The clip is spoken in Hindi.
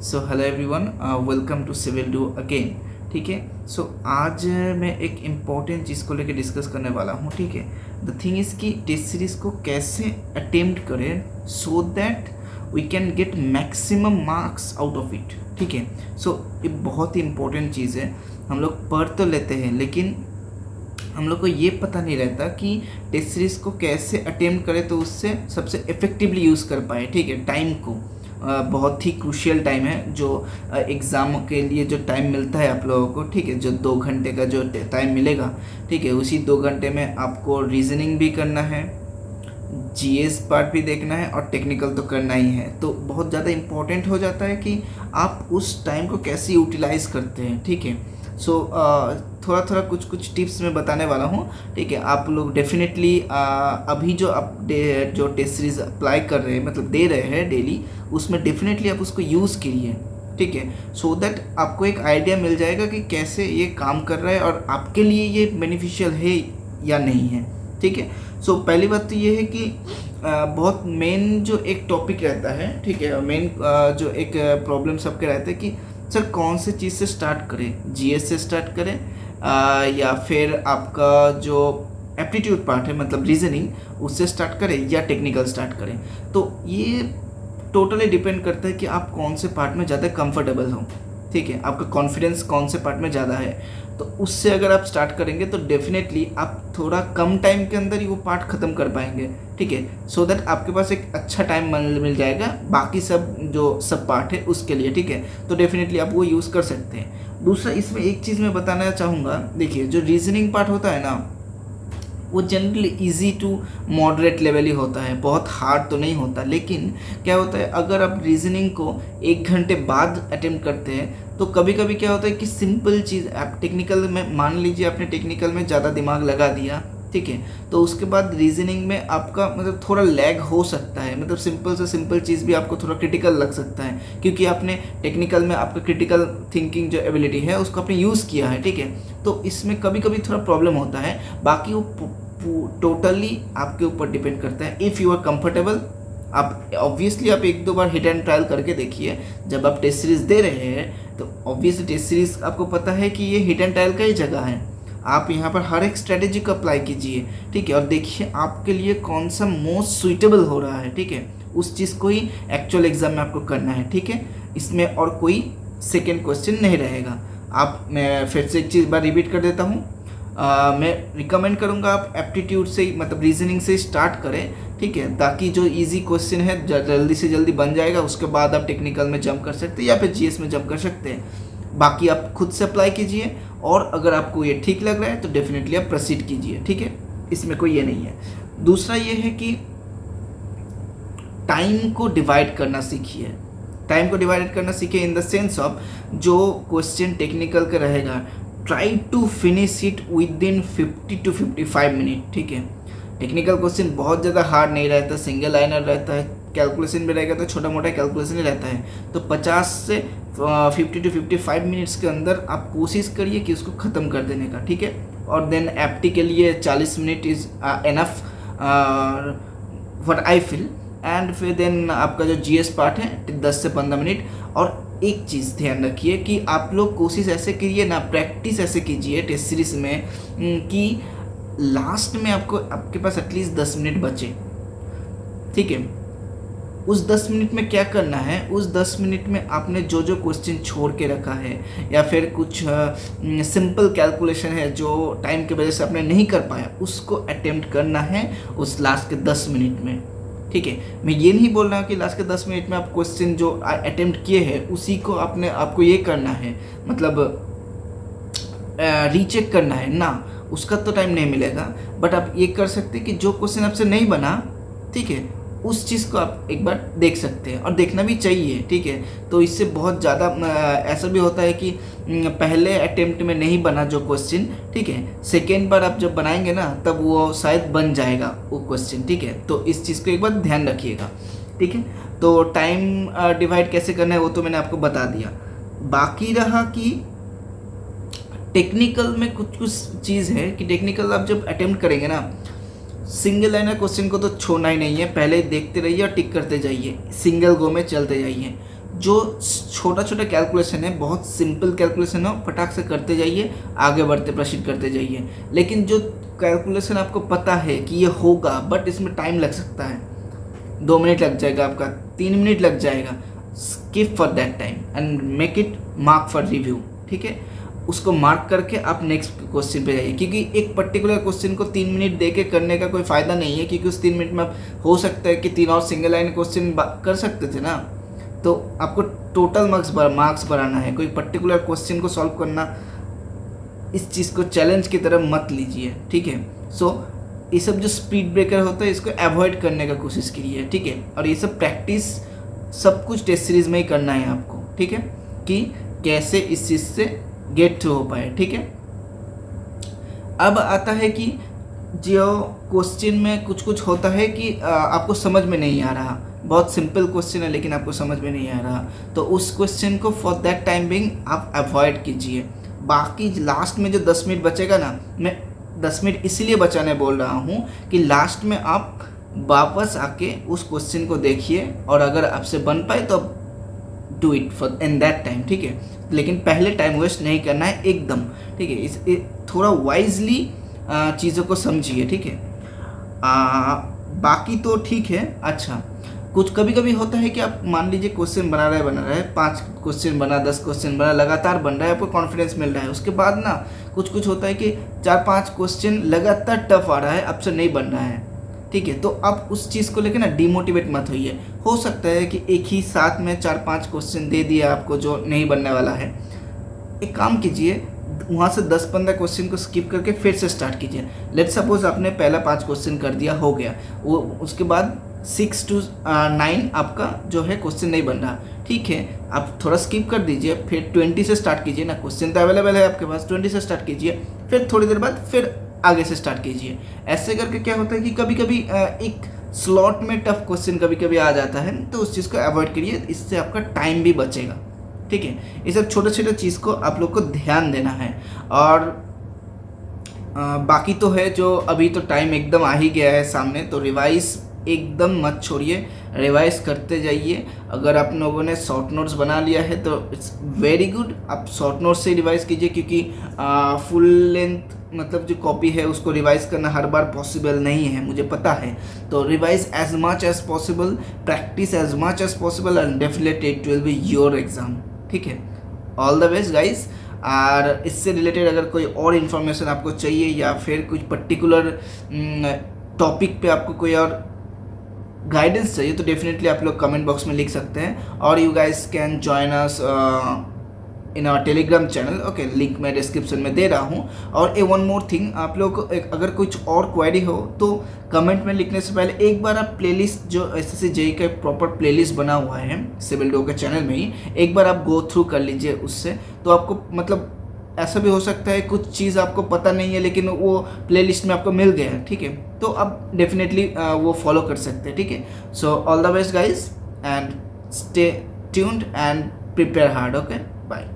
So hello everyone, welcome to civil do again. ठीक है। सो आज मैं एक इम्पॉर्टेंट चीज़ को लेकर डिस्कस करने वाला हूँ। ठीक है। द थिंग इज़ कि टेस्ट सीरीज़ को कैसे अटेम्प्ट करें so that we can get maximum marks out of it. ठीक है। सो ये बहुत ही इम्पोर्टेंट चीज़ है। हम लोग पढ़ तो लेते हैं लेकिन हम लोग को ये पता नहीं रहता कि टेस्ट सीरीज़ को कैसे अटेम्प्ट करें तो उससे सबसे इफ़ेक्टिवली यूज़ कर पाए। ठीक है। टाइम को बहुत ही क्रूशियल टाइम है जो एग्ज़ाम के लिए जो टाइम मिलता है आप लोगों को। ठीक है। जो 2 घंटे का जो टाइम मिलेगा, ठीक है, उसी 2 घंटे में आपको रीजनिंग भी करना है, जीएस पार्ट भी देखना है और टेक्निकल तो करना ही है। तो बहुत ज़्यादा इम्पोर्टेंट हो जाता है कि आप उस टाइम को कैसे यूटिलाइज करते हैं। ठीक है। सो थोड़ा थोड़ा कुछ टिप्स मैं बताने वाला हूँ। ठीक है। आप लोग डेफिनेटली अभी जो आप जो टेस्ट सीरीज अप्लाई कर रहे हैं, मतलब दे रहे हैं डेली, उसमें डेफिनेटली आप उसको यूज़ कीजिए। ठीक है। सो दैट आपको एक आइडिया मिल जाएगा कि कैसे ये काम कर रहा है और आपके लिए ये बेनिफिशियल है या नहीं है। ठीक है। सो पहली बात तो ये है कि बहुत मेन जो एक टॉपिक रहता है, ठीक है, मेन जो एक प्रॉब्लम सबके रहते हैं कि सर कौन से चीज़ से स्टार्ट करें, जीएस से स्टार्ट करें या फिर आपका जो एप्टीट्यूड पार्ट है मतलब रीजनिंग उससे स्टार्ट करें या टेक्निकल स्टार्ट करें। तो ये टोटली डिपेंड करता है कि आप कौन से पार्ट में ज़्यादा कंफर्टेबल हो। ठीक है। आपका कॉन्फिडेंस कौन से पार्ट में ज़्यादा है, तो उससे अगर आप स्टार्ट करेंगे तो डेफिनेटली आप थोड़ा कम टाइम के अंदर ही वो पार्ट ख़त्म कर पाएंगे। ठीक है। सो दैट आपके पास एक अच्छा टाइम मिल जाएगा बाकी सब जो सब पार्ट है उसके लिए। ठीक है। तो डेफिनेटली आप वो यूज़ कर सकते हैं। दूसरा इसमें एक चीज़ मैं बताना चाहूँगा, देखिए जो रीजनिंग पार्ट होता है ना, वो generally easy to moderate level ही होता है, बहुत हार्ड तो नहीं होता। लेकिन क्या होता है, अगर आप रीजनिंग को 1 घंटे बाद अटेम्प्ट करते हैं तो कभी कभी क्या होता है कि सिंपल चीज़ आप टेक्निकल में, मान लीजिए आपने टेक्निकल में ज़्यादा दिमाग लगा दिया, ठीक है, तो उसके बाद रीजनिंग में आपका मतलब थोड़ा लैग हो सकता है। मतलब सिंपल से सिंपल चीज़ भी आपको थोड़ा क्रिटिकल लग सकता है क्योंकि आपने टेक्निकल में आपका क्रिटिकल थिंकिंग जो एबिलिटी है उसको आपने यूज़ किया है। ठीक है। तो इसमें कभी कभी थोड़ा प्रॉब्लम होता है। बाकी वो टोटली आपके ऊपर डिपेंड करता है। इफ़ यू आर कंफर्टेबल, आप ऑब्वियसली आप 1-2 बार हिट एंड ट्रायल करके देखिए। जब आप टेस्ट सीरीज़ दे रहे हैं तो ऑब्वियसली टेस्ट सीरीज़ आपको पता है कि ये हिट एंड ट्रायल का ही जगह है। आप यहाँ पर हर एक स्ट्रेटेजी को अप्लाई कीजिए। ठीक है। और देखिए आपके लिए कौन सा मोस्ट सुइटेबल हो रहा है। ठीक है। उस चीज़ को ही एक्चुअल एग्जाम में आपको करना है। ठीक है। इसमें और कोई सेकेंड क्वेश्चन नहीं रहेगा। आप, मैं फिर से एक चीज़ बार रिपीट कर देता हूँ, मैं रिकमेंड करूँगा आप एप्टीट्यूड से मतलब रीजनिंग से स्टार्ट करें। ठीक है। ताकि जो इजी क्वेश्चन है जल्दी से जल्दी बन जाएगा, उसके बाद आप टेक्निकल में जंप कर सकते हैं या फिर जीएस में जंप कर सकते हैं। बाकी आप खुद से अप्लाई कीजिए और अगर आपको ये ठीक लग रहा है तो डेफिनेटली आप प्रोसीड कीजिए। ठीक है। इसमें कोई ये नहीं है। दूसरा ये है कि टाइम को डिवाइड करना सीखिए। टाइम को डिवाइड करना सीखिए इन द सेंस ऑफ जो क्वेश्चन टेक्निकल का रहेगा, try to finish it within 50 to 55 minute. ठीक है। टेक्निकल क्वेश्चन बहुत ज़्यादा हार्ड नहीं रहता, सिंगल लाइनर रहता है, कैलकुलेशन भी रहेगा तो छोटा मोटा कैलकुलेशन ही रहता है। तो 50 से 50 to 55 मिनट्स के अंदर आप कोशिश करिए कि उसको ख़त्म कर देने का। ठीक है। और देन एप्टी के लिए 40 minute is enough what I feel. And फिर देन आपका जो जीएस पार्ट है 10 से 15 मिनट। और एक चीज़ ध्यान रखिए कि आप लोग कोशिश ऐसे कीजिए ना, प्रैक्टिस ऐसे कीजिए टेस्ट सीरीज में कि लास्ट में आपके पास एटलीस्ट 10 मिनट बचे। ठीक है। उस 10 मिनट में क्या करना है, उस 10 मिनट में आपने जो जो क्वेश्चन छोड़ के रखा है या फिर कुछ सिंपल कैलकुलेशन है जो टाइम की वजह से आपने नहीं कर पाया, उसको अटेम्प्ट करना है उस लास्ट के 10 मिनट में। ठीक है। मैं ये नहीं बोल रहा हूँ कि लास्ट के 10 मिनट में आप क्वेश्चन जो अटेम्प्ट किए हैं उसी को आपको ये करना है, मतलब रीचेक करना है ना, उसका तो टाइम नहीं मिलेगा। बट आप ये कर सकते हैं कि जो क्वेश्चन आपसे नहीं बना, ठीक है, उस चीज़ को आप एक बार देख सकते हैं और देखना भी चाहिए। ठीक है। तो इससे बहुत ज़्यादा ऐसा भी होता है कि पहले अटेम्प्ट में नहीं बना जो क्वेश्चन, ठीक है, सेकेंड बार आप जब बनाएंगे ना तब वो शायद बन जाएगा वो क्वेश्चन। ठीक है। तो इस चीज़ को एक बार ध्यान रखिएगा। ठीक है। तो टाइम डिवाइड कैसे करना है वो तो मैंने आपको बता दिया। बाकी रहा कि टेक्निकल में कुछ चीज़ है कि टेक्निकल आप जब अटेम्प्ट करेंगे ना, सिंगल लाइनर क्वेश्चन को तो छोड़ना ही नहीं है, पहले देखते रहिए और टिक करते जाइए, सिंगल गो में चलते जाइए। जो छोटा छोटा कैलकुलेशन है, बहुत सिंपल कैलकुलेशन है, फटाक से करते जाइए, आगे बढ़ते प्रोसीड करते जाइए। लेकिन जो कैलकुलेशन आपको पता है कि ये होगा बट इसमें टाइम लग सकता है, 2 मिनट लग जाएगा आपका, 3 मिनट लग जाएगा, skip for that time and make it mark for review, ठीक है। उसको मार्क करके आप नेक्स्ट क्वेश्चन पे जाइए, क्योंकि एक पर्टिकुलर क्वेश्चन को 3 मिनट दे के करने का कोई फ़ायदा नहीं है, क्योंकि उस 3 मिनट में आप हो सकता है कि 3 और सिंगल लाइन क्वेश्चन कर सकते थे ना। तो आपको टोटल मार्क्स बढ़ाना है, कोई पर्टिकुलर क्वेश्चन को सॉल्व करना, इस चीज़ को चैलेंज की तरह मत लीजिए, ठीक है। सो ये सब जो स्पीड ब्रेकर होता है इसको अवॉइड करने का कोशिश कीजिए, ठीक है। और ये सब प्रैक्टिस सब कुछ टेस्ट सीरीज में ही करना है आपको, ठीक है, कि कैसे इस चीज़ से गेट थ्रू हो पाए, ठीक है। अब आता है कि जो क्वेश्चन में कुछ कुछ होता है कि आपको समझ में नहीं आ रहा, बहुत सिंपल क्वेश्चन है लेकिन आपको समझ में नहीं आ रहा, तो उस क्वेश्चन को फॉर दैट टाइम बिंग आप अवॉइड कीजिए। बाकी लास्ट में जो 10 मिनट बचेगा ना, मैं 10 मिनट इसीलिए बचाने बोल रहा हूँ कि लास्ट में आप वापस आके उस क्वेश्चन को देखिए, और अगर आपसे बन पाए तो do it for in that time, ठीक है। लेकिन पहले टाइम वेस्ट नहीं करना है एकदम, ठीक है। इस थोड़ा वाइजली चीज़ों को समझिए, ठीक है। बाकी तो ठीक है। अच्छा, कुछ कभी कभी होता है कि आप मान लीजिए क्वेश्चन बना रहे हैं, 5 क्वेश्चन बना, 10 क्वेश्चन बना, लगातार बन रहा है, आपको कॉन्फिडेंस मिल रहा है। उसके बाद ना कुछ होता है कि 4-5 क्वेश्चन लगातार टफ आ रहा है, आपसे नहीं बन रहा है, ठीक है। तो आप उस चीज़ को लेकर ना डिमोटिवेट मत होइए। हो सकता है कि एक ही साथ में 4-5 क्वेश्चन दे दिया आपको जो नहीं बनने वाला है। एक काम कीजिए, वहाँ से 10-15 क्वेश्चन को स्किप करके फिर से स्टार्ट कीजिए। लेट्स सपोज आपने पहला 5 क्वेश्चन कर दिया, हो गया वो, उसके बाद 6 to 9 आपका जो है क्वेश्चन नहीं बन रहा, ठीक है। आप थोड़ा स्किप कर दीजिए, फिर 20 से स्टार्ट कीजिए ना, क्वेश्चन तो अवेलेबल है आपके पास, 20 से स्टार्ट कीजिए, फिर थोड़ी देर बाद फिर आगे से स्टार्ट कीजिए। ऐसे करके क्या होता है कि कभी कभी एक स्लॉट में टफ क्वेश्चन कभी कभी आ जाता है, तो उस चीज़ को अवॉइड करिए, इससे आपका टाइम भी बचेगा, ठीक है। ये सब छोटे छोटे चीज़ को आप लोग को ध्यान देना है। और बाकी तो है जो अभी तो टाइम एकदम आ ही गया है सामने, तो रिवाइज एकदम मत छोड़िए, रिवाइज करते जाइए। अगर आप लोगों ने शॉर्ट नोट्स बना लिया है तो इट्स वेरी गुड, आप शॉर्ट नोट्स से रिवाइज कीजिए, क्योंकि फुल लेंथ मतलब जो कॉपी है उसको रिवाइज करना हर बार पॉसिबल नहीं है, मुझे पता है। तो revise as much as possible, practice as much as possible, and definitely it will be your exam, ठीक है। All the best guys. और इससे रिलेटेड अगर कोई और इन्फॉर्मेशन आपको चाहिए या फिर कुछ पर्टिकुलर टॉपिक पे आपको कोई और गाइडेंस चाहिए, तो डेफिनेटली आप लोग कमेंट बॉक्स में लिख सकते हैं। और you guys can join us in our Telegram channel, okay, link मैं डिस्क्रिप्शन में दे रहा हूँ। और ए वन मोर थिंग, आप लोग को अगर कुछ और क्वेरी हो तो कमेंट में लिखने से पहले एक बार आप प्लेलिस्ट जो एसएससी जेईई का प्रॉपर प्लेलिस्ट बना हुआ है सिविल डो के चैनल में ही, एक बार आप गो थ्रू कर लीजिए उससे, तो आपको मतलब ऐसा भी हो सकता है कुछ चीज़ आपको पता नहीं है लेकिन वो प्लेलिस्ट में आपको मिल गया है, ठीक है, तो आप डेफिनेटली वो फॉलो कर सकते हैं, ठीक है। So all the best guys and stay tuned and prepare hard, okay, bye.